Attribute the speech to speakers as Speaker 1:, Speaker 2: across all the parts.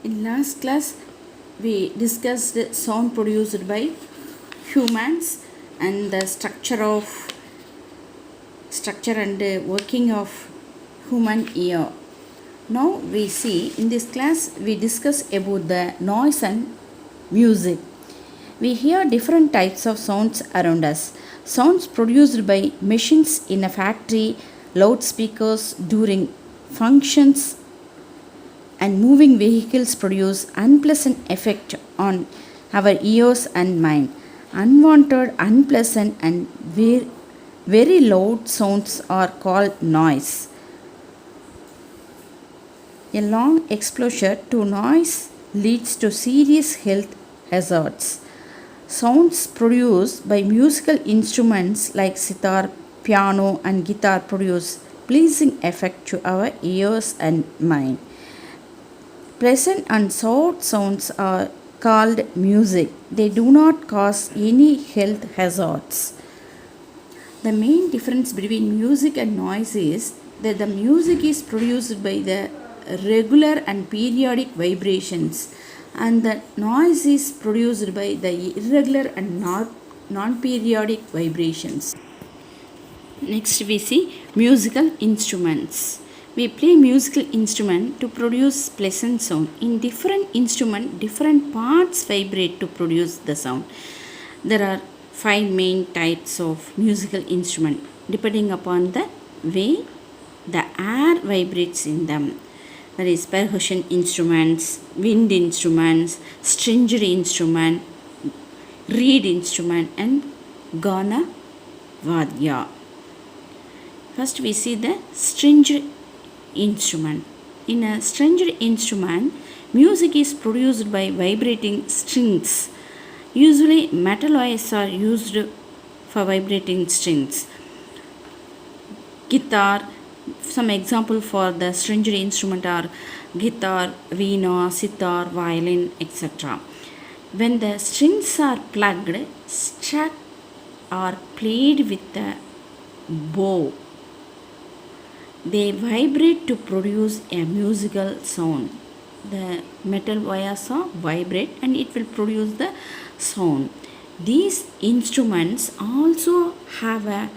Speaker 1: In last class, we discussed sound produced by humans and the structure and working of human ear. Now we see in this class we discuss about the noise and music. We hear different types of sounds around us. Sounds produced by machines in a factory, loudspeakers during functions, and moving vehicles produce unpleasant effect on our ears and mind. Unwanted, unpleasant, and very loud sounds are called noise. A long exposure to noise leads to serious health hazards. Sounds produced by musical instruments like sitar, piano, and guitar produce pleasing effect to our ears and mind. Pleasant and soft sounds are called music. They do not cause any health hazards. The main difference between music and noise is that the music is produced by the regular and periodic vibrations, and the noise is produced by the irregular and non-periodic vibrations. Next we see musical instruments. We play musical instrument to produce pleasant sound. In different instrument, different parts vibrate to produce the sound. There are 5 main types of musical instrument depending upon the way the air vibrates in them. There is percussion instruments, wind instruments, stringed instrument, reed instrument, and Gana Vadya. First we see the stringed instrument. In a stringed instrument, music is produced by vibrating strings. Usually metal wires are used for vibrating strings. Guitar, some example for the stringed instrument are guitar, veena, sitar, violin, etc. When the strings are plugged, struck or played with a bow, they vibrate to produce a musical sound. The metal wires vibrate and it will produce the sound. These instruments also have a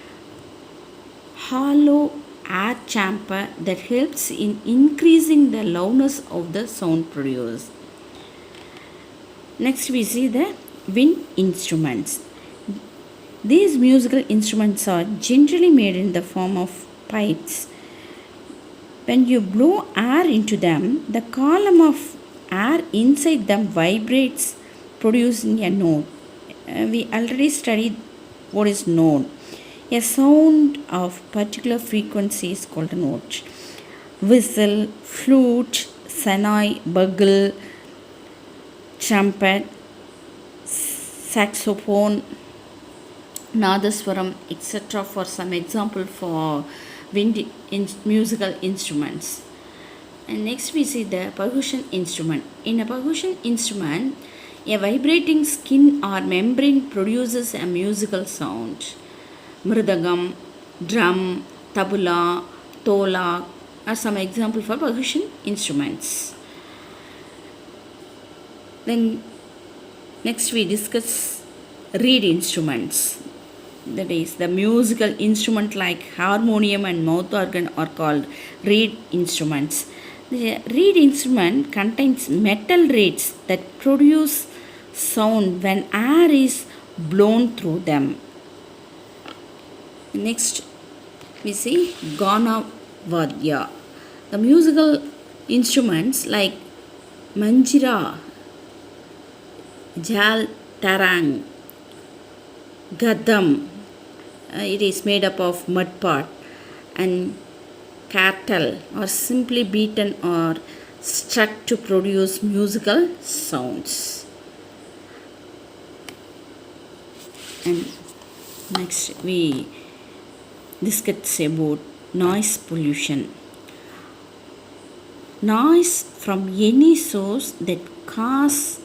Speaker 1: hollow air chamber that helps in increasing the loudness of the sound produced. Next we see the wind instruments. These musical instruments are generally made in the form of pipes. When you blow air into them, the column of air inside them vibrates, producing a note. We already studied what is note. A sound of particular frequency is called a note. Whistle, flute, sanai, bugle, trumpet, saxophone, nadaswaram, etc. for some example for musical instruments. And next we see the percussion instrument. In a percussion instrument, a vibrating skin or membrane produces a musical sound. Mridangam, drum, tabla, tola are some example for percussion instruments. Then next we discuss reed instruments. That is, the musical instrument like harmonium and mouth organ are called reed instruments. The reed instrument contains metal reeds that produce sound when air is blown through them. Next we see Gana Vadya. The musical instruments like manjira, jal tarang, gadam, it is made up of mud pot, and cattle are simply beaten or struck to produce musical sounds. And next we discuss about noise pollution. Noise from any source that cause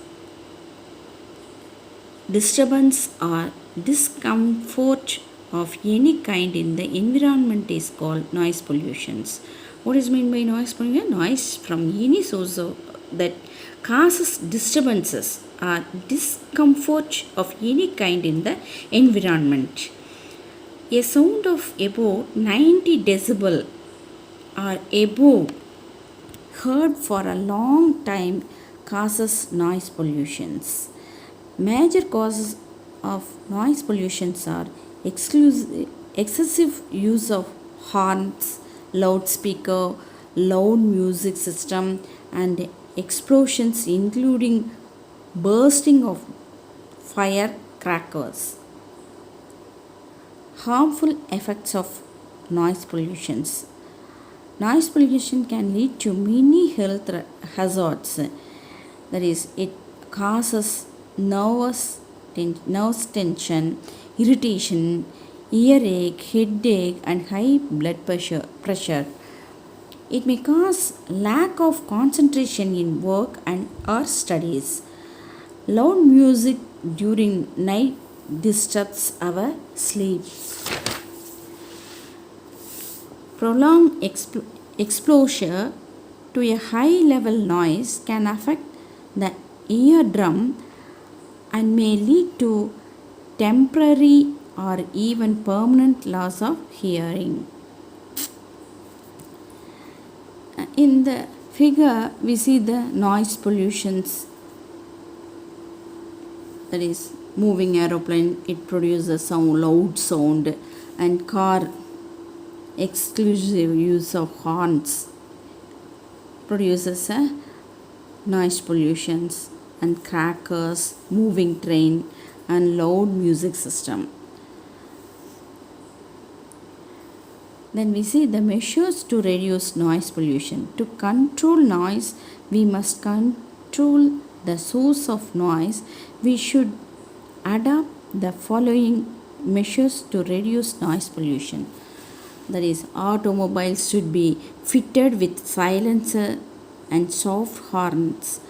Speaker 1: disturbance or discomfort of any kind in the environment is called noise pollutions. What is meant by noise pollution? Noise from any source that causes disturbances or discomfort of any kind in the environment. A sound of above 90 decibel or above heard for a long time causes noise pollutions. Major causes of noise pollutions are excessive use of horns, loudspeaker, loud music system, and explosions, including bursting of firecrackers. Harmful effects of noise pollutions. Noise pollution can lead to many health hazards. That is, it causes nerve tension, irritation, earache, headache, and high blood pressure. It may cause lack of concentration in work and or studies. Loud music during night disturbs our sleep. Prolonged exposure to a high level noise can affect the eardrum and may lead to temporary or even permanent loss of hearing. In the figure, we see the noise pollutions. That is, moving aeroplane, it produces sound, loud sound, and car, exclusive use of horns, produces a noise pollutions, and crackers, moving train, and loud music system. Then we see the measures to reduce noise pollution. To control noise, we must control the source of noise. We should adopt the following measures to reduce noise pollution. That is, automobiles should be fitted with silencer and soft horns.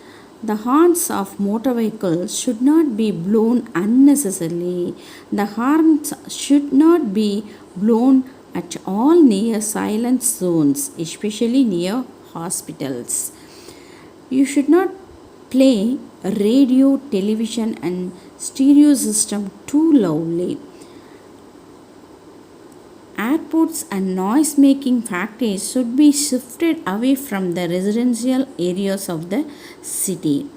Speaker 1: The horns of motor vehicles should not be blown unnecessarily. The horns should not be blown at all near silent zones, especially near hospitals. You should not play radio, television, and stereo system too loudly. Airports and noise making factories should be shifted away from the residential areas of the city.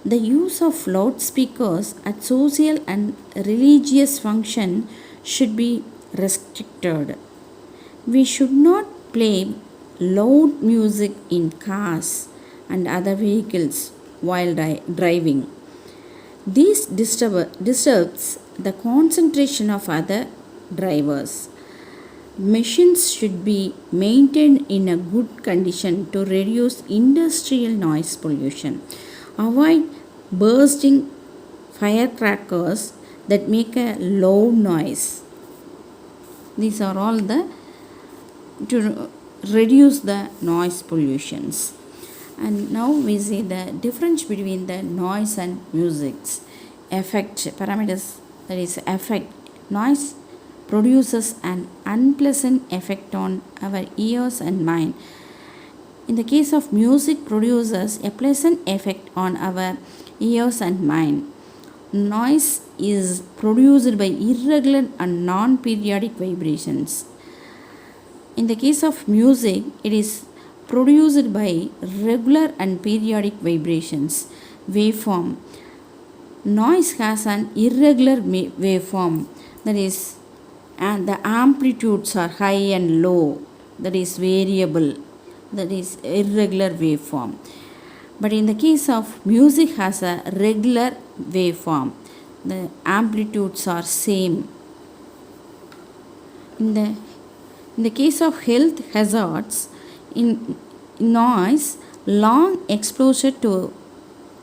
Speaker 1: The use of loudspeakers at social and religious function should be restricted. We should not play loud music in cars and other vehicles while driving. This disturbs the concentration of other drivers. Machines should be maintained in a good condition to reduce industrial noise pollution. Avoid bursting firecrackers that make a loud noise. These are all to reduce the noise pollutions. And now we see the difference between the noise and music's effect parameters. That is, effect. Noise produces an unpleasant effect on our ears and mind. In the case of music, produces a pleasant effect on our ears and mind. Noise is produced by irregular and non-periodic vibrations. In the case of music, it is produced by regular and periodic vibrations. Waveform. Noise has an irregular waveform. That is, and the amplitudes are high and low. That is variable. That is irregular waveform. But in the case of music, has a regular waveform. The amplitudes are same. In the case of health hazards, in noise, long exposure to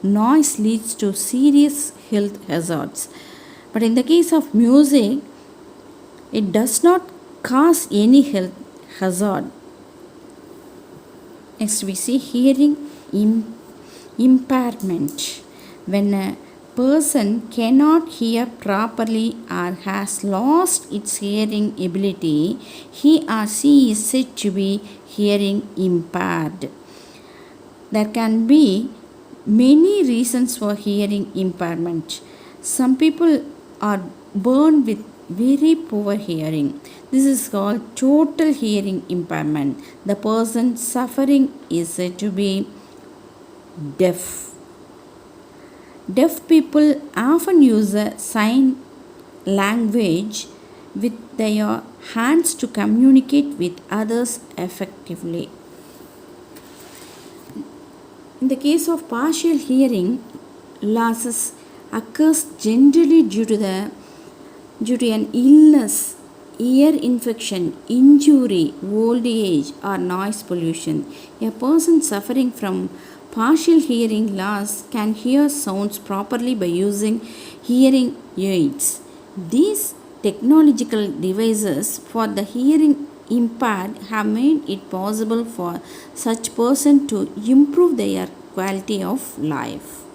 Speaker 1: noise leads to serious health hazards. But in the case of music, it does not cause any health hazard. Next we see hearing impairment. When a person cannot hear properly or has lost its hearing ability, he or she is said to be hearing impaired. There can be many reasons for hearing impairment. Some people are born with very poor hearing. This is called total hearing impairment. The person suffering is said to be deaf. Deaf people often use a sign language with their hands to communicate with others effectively. In the case of partial hearing losses occurs generally due to an illness, ear infection, injury, old age, or noise pollution. A person suffering from partial hearing loss can hear sounds properly by using hearing aids. These technological devices for the hearing impaired have made it possible for such person to improve their quality of life.